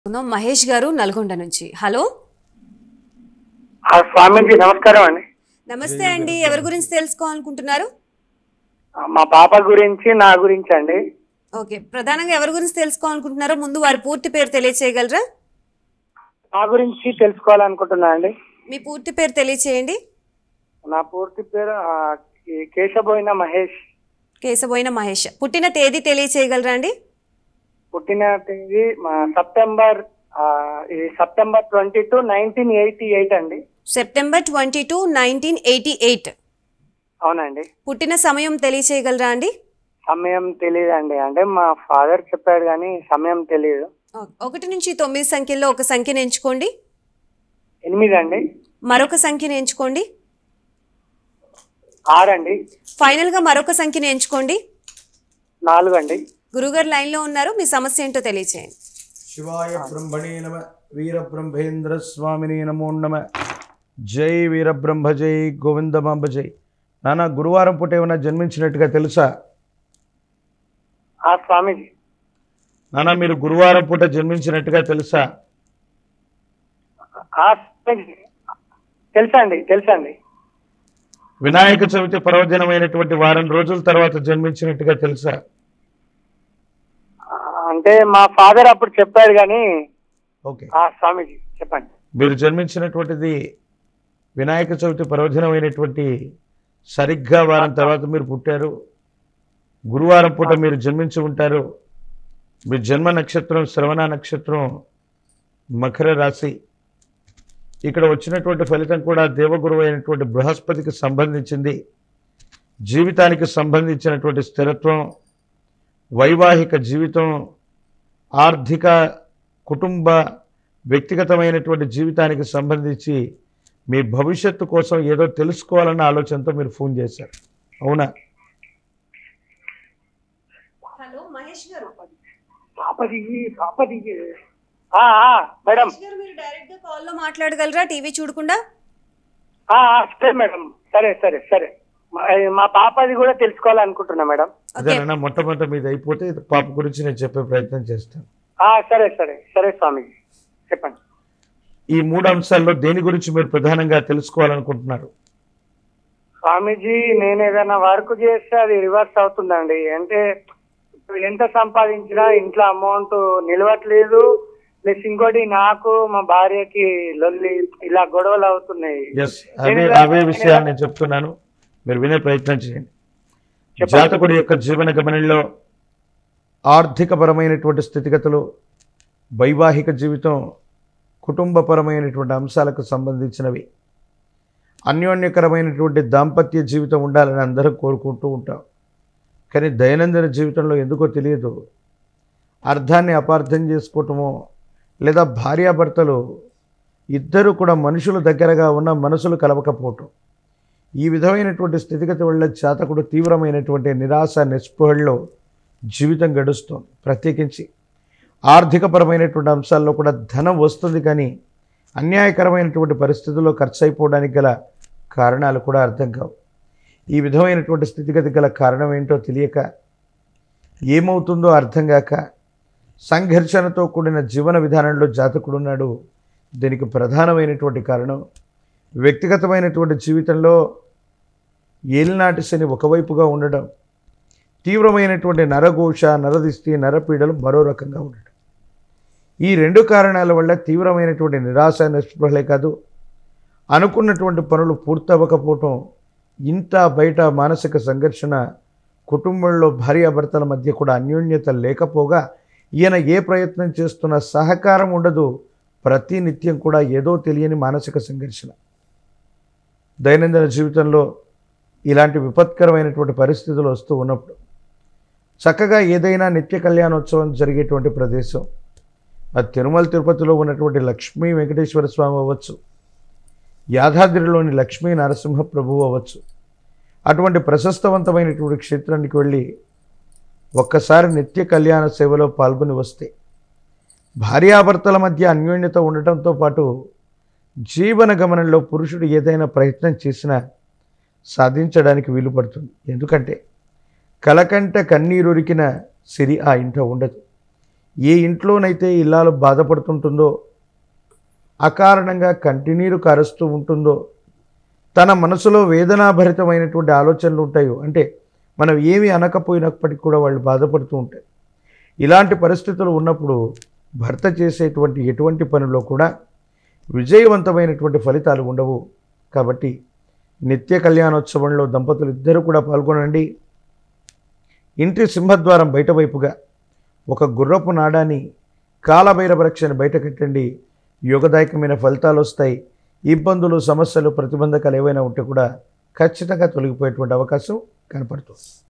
మహేష్ గారు నల్గొండ నుంచి. హలో స్వామీజీ నమస్కారం అండి. నమస్తే అండి. ఎవరి గురించి తెలుసుకోవాలనుకుంటున్నారు? మా పాప గురించి నా గురించి అండి. ఓకే, ప్రధానంగా ఎవరి గురించి తెలుసుకోవాలనుకుంటున్నారో ముందు వారి పూర్తి పేరు తెలియచేయగలరా? నా గురించి తెలుసుకోవాలనుకుంటున్నా అండి. మీ పూర్తి పేరు తెలియచేయండి. నా పూర్తి పేరు కేశబోయిన మహేష్. కేశబోయిన మహేష్. పుట్టిన తేదీ తెలియచేయగలరా అండి? పుట్టిన తేదీ సెప్టెంబర్ 22, 1988 అండి. సెప్టెంబర్ 22, 1988. అవునండి. పుట్టిన సమయం తెలియచేయగలరా అండి? సమయం తెలియదండి, అంటే మా ఫాదర్ చెప్పాడు కానీ సమయం తెలియదు. 1 నుంచి 9 సంఖ్యల్లో ఒక సంఖ్యను ఎంచుకోండి. 8 అండి. మరొక సంఖ్యను ఎంచుకోండి. 6 అండి. ఫైనల్ గా మరొక సంఖ్యను ఎంచుకోండి. 4 అండి. గురుగారు లైన్ లో ఉన్నారు, మీ సమస్య ఏంటో తెలియచేయండి. శివాయ బ్రహ్మణే నమ. వీరబ్రహ్మేంద్ర స్వామిని నమో నమ. జై వీరబ్రహ్మ జై గోవిందమాంబ జై. నాన్న, గురువారం పూట ఏమైనా జన్మించినట్టుగా తెలుసా? స్వామీజీ. నాన్న, మీరు గురువారం పూట జన్మించినట్టుగా తెలుసా? తెలుసండి. వినాయక చవితి పర్వదినమైనటువంటి వారం రోజుల తర్వాత జన్మించినట్టుగా తెలుసా? అంటే మా ఫాదర్ అప్పుడు చెప్పాడు కానీ. ఓకే స్వామీజీ చెప్పండి. మీరు జన్మించినటువంటిది వినాయక చవితి పర్వదినమైనటువంటి సరిగ్గా వారం తర్వాత మీరు పుట్టారు. గురువారం పూట మీరు జన్మించి ఉంటారు. మీ జన్మ నక్షత్రం శ్రవణ నక్షత్రం, మకర రాశి. ఇక్కడ వచ్చినటువంటి ఫలితం కూడా దేవగురువు అయినటువంటి బృహస్పతికి సంబంధించింది. జీవితానికి సంబంధించినటువంటి స్థిరత్వం, వైవాహిక జీవితం, ఆర్థిక, కుటుంబ, వ్యక్తిగతమైనటువంటి జీవితానికి సంబంధించి మీ భవిష్యత్తు కోసం ఏదో తెలుసుకోవాలన్న ఆలోచనతో మీరు ఫోన్ చేశారు, అవునా? హలో మహేష్ గారు. మేడం, మీరు డైరెక్ట్ గా కాల్ లో మాట్లాడగలరా టీవీ చూడకుండా? సరే మేడం, సరే. మా పాపది కూడా తెలుసుకోవాలనుకుంటున్నా మేడం. అదేనా మొట్టమొదటి మీద అయిపోతే పాప గురించి నేను చెప్పే ప్రయత్నం చేస్తాను. సరే స్వామీజీ చెప్పండి. ఈ 3 అంశాల్లో దేని గురించి మీరు ప్రధానంగా తెలుసుకోవాలనుకుంటున్నారు? స్వామీజీ, నేను ఏదైనా వర్క్ చేస్తే అది రివర్స్ అవుతుందండి. అంటే ఎంత సంపాదించినా ఇంట్లో అమౌంట్ నిలవట్లేదు. ప్లస్ ఇంకోటి, నాకు మా భార్యకి లొల్లి, ఇలా గొడవలు అవుతున్నాయి. అవే విషయాలు నేను చెప్తున్నాను, మీరు వినే ప్రయత్నం చేయండి. జాతకుడి యొక్క జీవన గమనంలో ఆర్థికపరమైనటువంటి స్థితిగతులు, వైవాహిక జీవితం, కుటుంబపరమైనటువంటి అంశాలకు సంబంధించినవి. అన్యోన్యకరమైనటువంటి దాంపత్య జీవితం ఉండాలని అందరం కోరుకుంటూ ఉంటాం. కానీ దైనందిన జీవితంలో ఎందుకో తెలియదు, అర్థాన్ని అపార్థం చేసుకోవటమో, లేదా భార్యాభర్తలు ఇద్దరు కూడా మనుషులు దగ్గరగా ఉన్న మనసులు కలవకపోవటం, ఈ విధమైనటువంటి స్థితిగతి వల్ల జాతకుడు తీవ్రమైనటువంటి నిరాశ నిస్పృహల్లో జీవితం గడుస్తుంది. ప్రత్యేకించి ఆర్థికపరమైనటువంటి అంశాల్లో కూడా ధనం వస్తుంది, కానీ అన్యాయకరమైనటువంటి పరిస్థితుల్లో ఖర్చు అయిపోవడానికి గల కారణాలు కూడా అర్థం కావు. ఈ విధమైనటువంటి స్థితిగతి గల కారణం ఏంటో తెలియక, ఏమవుతుందో అర్థం కాక సంఘర్షణతో కూడిన జీవన విధానంలో జాతకుడున్నాడు. దీనికి ప్రధానమైనటువంటి కారణం వ్యక్తిగతమైనటువంటి జీవితంలో ఏలినాటి శని ఒకవైపుగా ఉండడం, తీవ్రమైనటువంటి నరఘోష, నరదిష్టి, నరపీడలు మరో రకంగా ఉండడం. ఈ 2 కారణాల వల్ల తీవ్రమైనటువంటి నిరాశ నిస్పృహలే కాదు, అనుకున్నటువంటి పనులు పూర్తవ్వకపోవటం, ఇంత బయట మానసిక సంఘర్షణ, కుటుంబంలో భార్యాభర్తల మధ్య కూడా అన్యోన్యత లేకపోగా, ఈయన ఏ ప్రయత్నం చేస్తున్నా సహకారం ఉండదు. ప్రతి నిత్యం కూడా ఏదో తెలియని మానసిక సంఘర్షణ. దైనందిన జీవితంలో ఇలాంటి విపత్కరమైనటువంటి పరిస్థితులు వస్తూ ఉన్నప్పుడు చక్కగా ఏదైనా నిత్య కళ్యాణోత్సవం జరిగేటువంటి ప్రదేశం, అది తిరుమల తిరుపతిలో ఉన్నటువంటి లక్ష్మీ వెంకటేశ్వర స్వామి అవ్వచ్చు, యాదాద్రిలోని లక్ష్మీ నరసింహ ప్రభువు అవ్వచ్చు, అటువంటి ప్రశస్తవంతమైనటువంటి క్షేత్రానికి వెళ్ళి ఒక్కసారి నిత్య కళ్యాణ సేవలో పాల్గొని వస్తే భార్యాభర్తల మధ్య అన్యోన్యత ఉండటంతో పాటు జీవన గమనంలో పురుషుడు ఏదైనా ప్రయత్నం చేసినా సాధించడానికి వీలు పడుతుంది. ఎందుకంటే కలకంట కన్నీరురికిన సిరి ఆ ఇంట ఉండదు. ఏ ఇంట్లోనైతే ఇల్లాలు బాధపడుతుంటుందో, అకారణంగా కంటినీరు కారుస్తూ ఉంటుందో, తన మనసులో వేదనాభరితమైనటువంటి ఆలోచనలు ఉంటాయో, అంటే మనం ఏమి అనకపోయినప్పటికీ కూడా వాళ్ళు బాధపడుతూ ఉంటారు. ఇలాంటి పరిస్థితులు ఉన్నప్పుడు భర్త చేసేటువంటి ఎటువంటి పనిలో కూడా విజయవంతమైనటువంటి ఫలితాలు ఉండవు. కాబట్టి నిత్య కళ్యాణోత్సవంలో దంపతులు ఇద్దరు కూడా పాల్గొనండి. ఇంటి సింహద్వారం బయట వైపుగా ఒక గుర్రపు నాడాన్ని కాలభైరవ రక్షణ బయట కట్టండి. యోగదాయకమైన ఫలితాలు వస్తాయి. ఇబ్బందులు, సమస్యలు, ప్రతిబంధకాలు ఏవైనా ఉంటే కూడా ఖచ్చితంగా తొలగిపోయేటువంటి అవకాశం కనపడుతుంది.